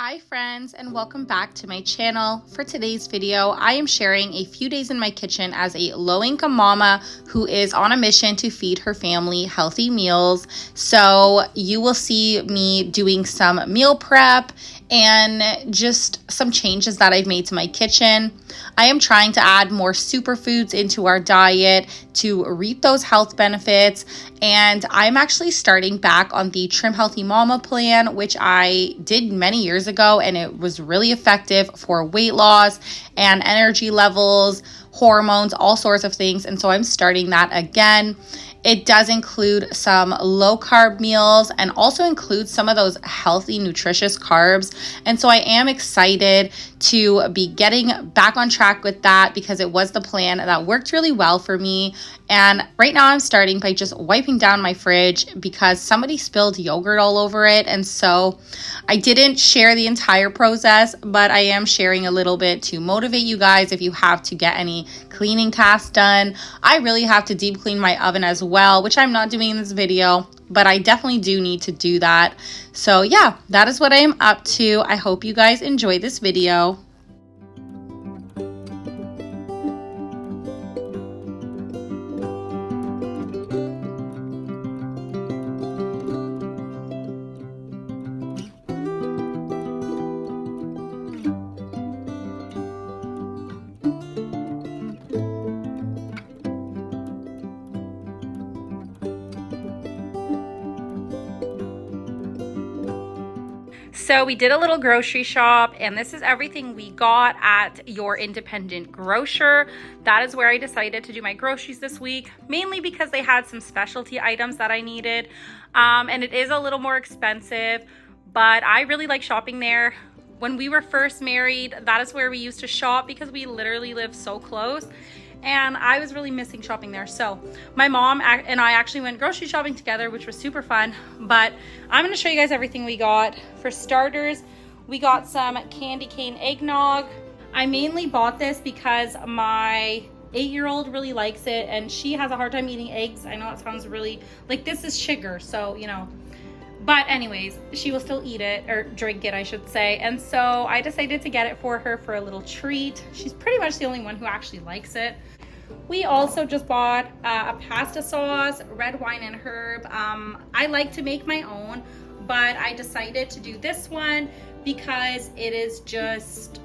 Hi friends, and welcome back to my channel. For today's video, I am sharing a few days in my kitchen as a low-income mama who is on a mission to feed her family healthy meals. So you will see me doing some meal prep and just some changes that I've made to my kitchen. I am trying to add more superfoods into our diet to reap those health benefits, and I'm actually starting back on the Trim Healthy Mama plan, which I did many years ago, and it was really effective for weight loss and energy levels, hormones, all sorts of things. And so I'm starting that again. It does include some low carb meals and also includes some of those healthy, nutritious carbs. And so I am excited to be getting back on track with that because it was the plan that worked really well for me. And right now I'm starting by just wiping down my fridge because somebody spilled yogurt all over it. And so I didn't share the entire process, but I am sharing a little bit to motivate you guys if you have to get any cleaning tasks done. I really have to deep clean my oven as well, which I'm not doing in this video, but I definitely do need to do that. So yeah, that is what I am up to. I hope you guys enjoy this video. So we did a little grocery shop, and this is everything we got at your independent grocer. That is where I decided to do my groceries this week, mainly because they had some specialty items that I needed. And it is a little more expensive, but I really like shopping there. When we were first married, that is where we used to shop because we literally live so close. And I was really missing shopping there. So my mom and I actually went grocery shopping together, which was super fun. But I'm going to show you guys everything we got. For starters, we got some candy cane eggnog. I mainly bought this because my 8-year-old really likes it and she has a hard time eating eggs. I know that sounds really like this is sugar, so you know. But anyways, she will still eat it, or drink it, I should say. And so I decided to get it for her for a little treat. She's pretty much the only one who actually likes it. We also just bought a pasta sauce, red wine and herb. I like to make my own, but I decided to do this one because it is just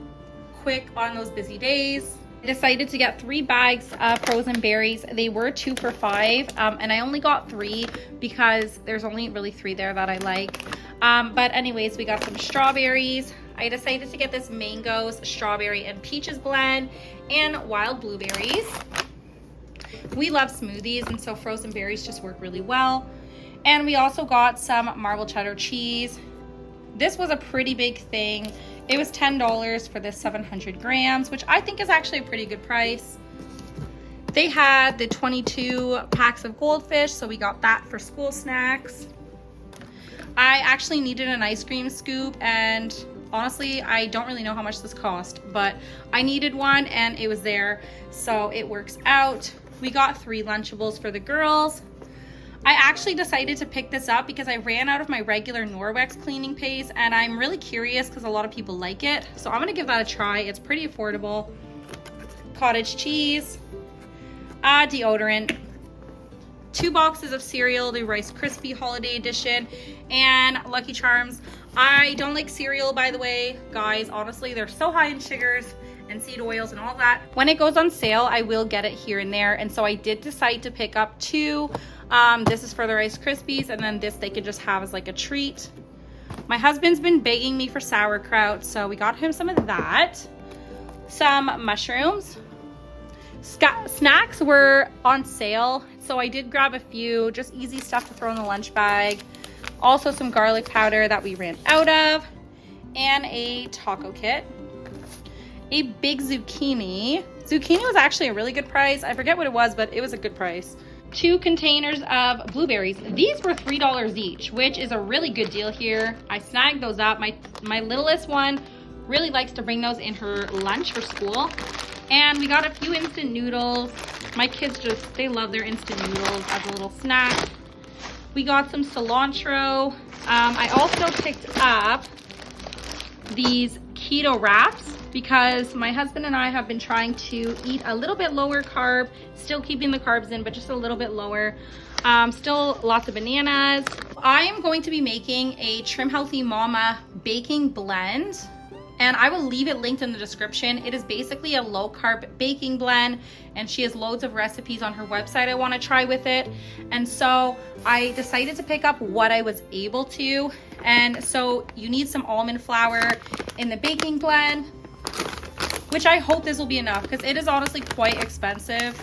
quick on those busy days. I decided to get 3 bags of frozen berries. They were 2 for $5, and I only got 3 because there's only really 3 there that I like. But anyways, we got some strawberries. I decided to get this mangoes, strawberry, and peaches blend, and wild blueberries. We love smoothies, and so frozen berries just work really well. And we also got some marble cheddar cheese. This was a pretty big thing. It was $10 for this 700 grams, which I think is actually a pretty good price. They had the 22 packs of goldfish, so we got that for school snacks. I actually needed an ice cream scoop, and honestly, I don't really know how much this cost, but I needed one and it was there, so it works out. We got 3 Lunchables for the girls. I actually decided to pick this up because I ran out of my regular Norwex cleaning paste, and I'm really curious because a lot of people like it. So I'm gonna give that a try. It's pretty affordable. Cottage cheese, deodorant, 2 boxes of cereal, the Rice Krispie Holiday Edition, and Lucky Charms. I don't like cereal, by the way, guys. Honestly, they're so high in sugars and seed oils and all that. When it goes on sale, I will get it here and there, and so I did decide to pick up 2. This is for the Rice Krispies, and then this they can just have as like a treat. My husband's been begging me for sauerkraut, so we got him some of that. Some mushrooms. Snacks were on sale, so I did grab a few, just easy stuff to throw in the lunch bag. Also some garlic powder that we ran out of, and a taco kit. A big zucchini. Zucchini was actually a really good price. I forget what it was, but it was a good price. 2 containers of blueberries. These were $3 each, which is a really good deal here. I snagged those up. My littlest one really likes to bring those in her lunch for school. And we got a few instant noodles. My kids they love their instant noodles as a little snack. We got some cilantro. I also picked up these keto wraps because my husband and I have been trying to eat a little bit lower carb, still keeping the carbs in, but just a little bit lower. Still lots of bananas. I am going to be making a Trim Healthy Mama baking blend, and I will leave it linked in the description. It is basically a low carb baking blend, and she has loads of recipes on her website I want to try with it. And so I decided to pick up what I was able to. And so you need some almond flour in the baking blend, which I hope this will be enough because it is honestly quite expensive.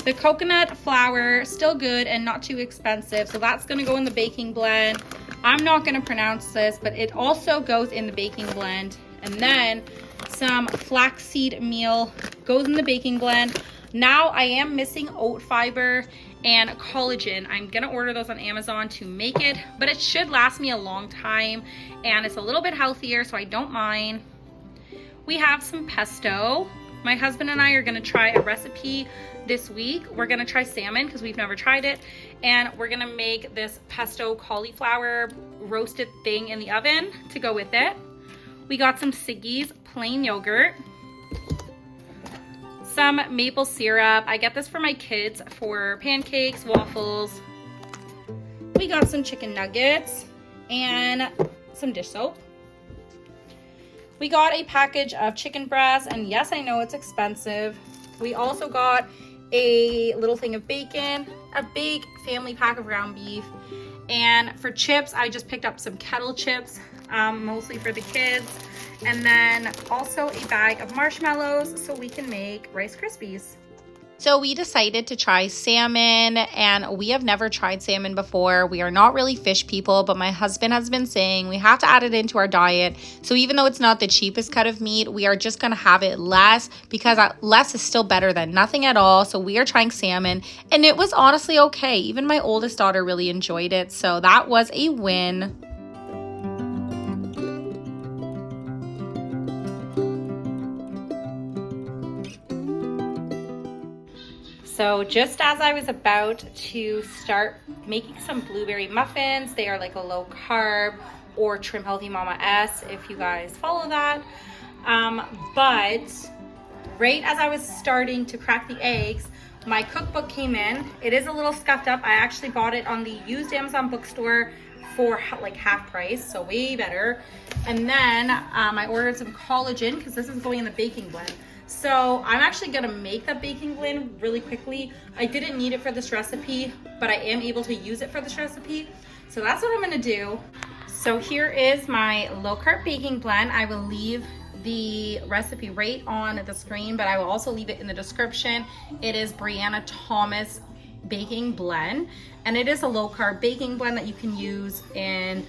The coconut flour, still good and not too expensive, so that's going to go in the baking blend. I'm not going to pronounce this, but it also goes in the baking blend. And then some flaxseed meal goes in the baking blend. Now I am missing oat fiber and collagen. I'm going to order those on Amazon to make it, but it should last me a long time, and it's a little bit healthier, so I don't mind. We have some pesto. My husband and I are going to try a recipe this week. We're going to try salmon because we've never tried it, and we're going to make this pesto cauliflower roasted thing in the oven to go with it. We got some Siggi's plain yogurt, some maple syrup. I get this for my kids for pancakes, waffles. We got some chicken nuggets and some dish soap. We got a package of chicken breasts, and yes, I know it's expensive. We also got a little thing of bacon, a big family pack of ground beef, and for chips, I just picked up some kettle chips, mostly for the kids, and then also a bag of marshmallows so we can make Rice Krispies. So we decided to try salmon, and we have never tried salmon before. We are not really fish people, but my husband has been saying we have to add it into our diet. So even though it's not the cheapest cut of meat, we are just going to have it less because less is still better than nothing at all. So we are trying salmon, and it was honestly okay. Even my oldest daughter really enjoyed it. So that was a win. So just as I was about to start making some blueberry muffins, they are like a low carb or Trim Healthy Mama S if you guys follow that. But right as I was starting to crack the eggs, my cookbook came in. It is a little scuffed up. I actually bought it on the used Amazon bookstore for like half price, so way better. And then I ordered some collagen because this is going in the baking blend. So I'm actually gonna make that baking blend really quickly. I didn't need it for this recipe, but I am able to use it for this recipe. So that's what I'm gonna do. So here is my low carb baking blend. I will leave the recipe right on the screen, but I will also leave it in the description. It is Brianna Thomas baking blend, and it is a low carb baking blend that you can use in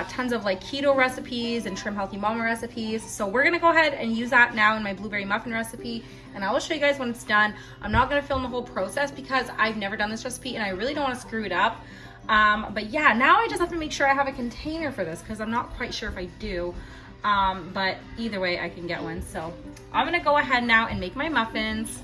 tons of like keto recipes and Trim Healthy Mama recipes. So we're gonna go ahead and use that now in my blueberry muffin recipe, and I will show you guys when it's done. I'm not gonna film the whole process because I've never done this recipe and I really don't want to screw it up. But yeah, now I just have to make sure I have a container for this because I'm not quite sure if I do. But either way, I can get one. So I'm gonna go ahead now and make my muffins.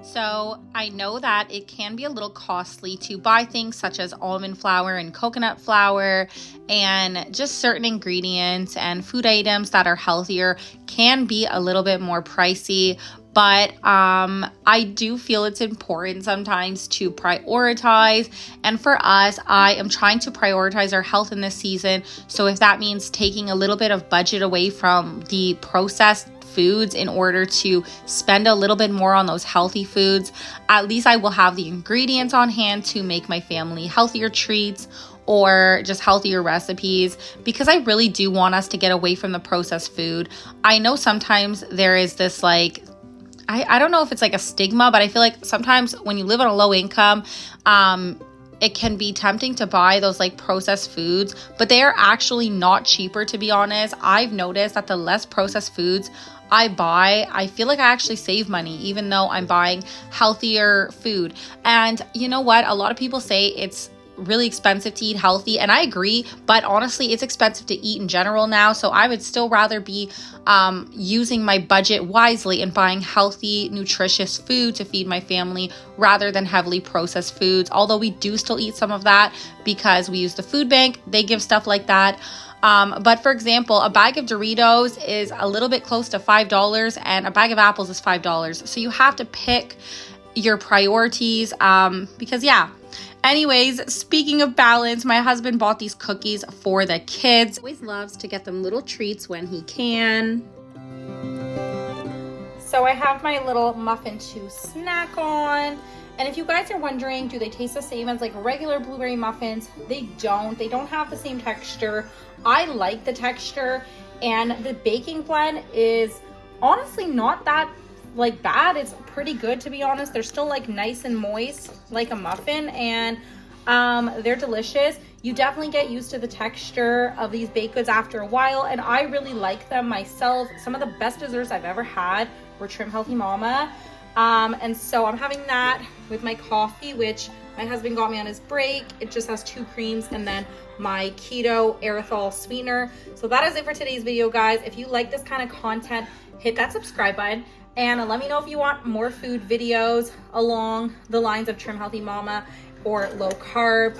So I know that it can be a little costly to buy things such as almond flour and coconut flour, and just certain ingredients and food items that are healthier can be a little bit more pricey. But I do feel it's important sometimes to prioritize. And for us, I am trying to prioritize our health in this season. So if that means taking a little bit of budget away from the processed foods in order to spend a little bit more on those healthy foods, at least I will have the ingredients on hand to make my family healthier treats or just healthier recipes, because I really do want us to get away from the processed food. I know sometimes there is this like, I don't know if it's like a stigma, but I feel like sometimes when you live on a low income, it can be tempting to buy those like processed foods, but they are actually not cheaper, to be honest. I've noticed that the less processed foods I buy, I feel like I actually save money, even though I'm buying healthier food. And you know what? A lot of people say it's really expensive to eat healthy, and I agree, but honestly it's expensive to eat in general now, so I would still rather be using my budget wisely and buying healthy, nutritious food to feed my family rather than heavily processed foods, although we do still eat some of that because we use the food bank. They give stuff like that. But for example, a bag of Doritos is a little bit close to $5 and a bag of apples is $5. So you have to pick your priorities because yeah. Anyways, speaking of balance, my husband bought these cookies for the kids. Always loves to get them little treats when he can. So I have my little muffin to snack on. And if you guys are wondering, do they taste the same as like regular blueberry muffins? They don't. They don't have the same texture. I like the texture, and the baking blend is honestly not that like bad. It's pretty good, to be honest. They're still like nice and moist like a muffin, and they're delicious. You definitely get used to the texture of these baked goods after a while, and I really like them myself. Some of the best desserts I've ever had were Trim Healthy Mama. And so I'm having that with my coffee, which my husband got me on his break. It just has 2 creams and then my keto erythritol sweetener. So that is it for today's video, guys. If you like this kind of content, hit that subscribe button and let me know if you want more food videos along the lines of Trim Healthy Mama or low carb,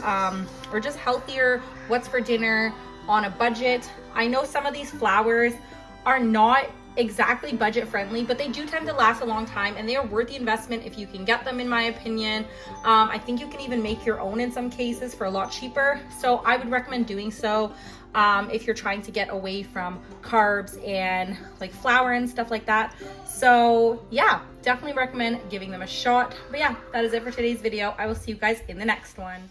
or just healthier, what's for dinner on a budget. I know some of these flours are not exactly budget friendly, but they do tend to last a long time and they are worth the investment if you can get them, in my opinion. I think you can even make your own in some cases for a lot cheaper, so I would recommend doing so if you're trying to get away from carbs and like flour and stuff like that. So yeah, definitely recommend giving them a shot. But yeah, that is it for today's video. I will see you guys in the next one.